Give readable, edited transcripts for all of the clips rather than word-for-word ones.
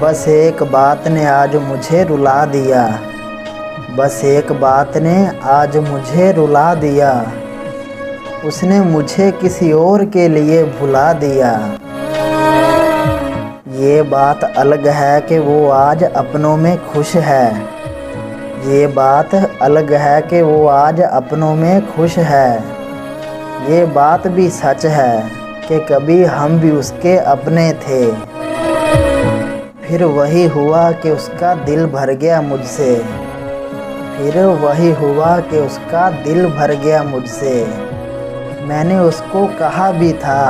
बस एक बात ने आज मुझे रुला दिया, बस एक बात ने आज मुझे रुला दिया। उसने मुझे किसी और के लिए भुला दिया। ये बात अलग है कि वो आज अपनों में खुश है। ये बात अलग है कि वो आज अपनों में खुश है। ये बात भी सच है कि कभी हम भी उसके अपने थे। फिर वही हुआ कि उसका दिल भर गया मुझसे। फिर वही हुआ कि उसका दिल भर गया मुझसे। मैंने उसको कहा भी था,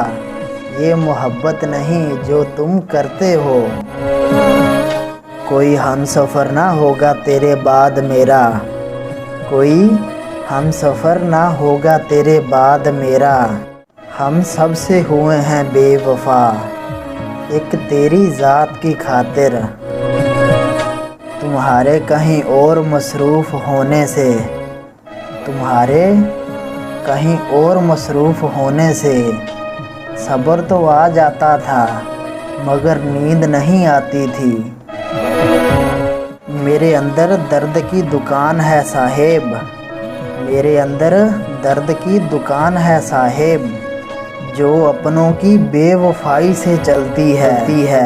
ये मोहब्बत नहीं जो तुम करते हो। कोई हमसफ़र ना होगा तेरे बाद मेरा, कोई हमसफ़र ना होगा तेरे बाद मेरा। हम सब से हुए हैं बेवफा, एक तेरी ज़ात की खातिर। तुम्हारे कहीं और मसरूफ़ होने से, तुम्हारे कहीं और मसरूफ़ होने से सब्र तो आ जाता था मगर नींद नहीं आती थी। मेरे अंदर दर्द की दुकान है साहेब, मेरे अंदर दर्द की दुकान है साहेब, जो अपनों की बेवफाई से चलती है।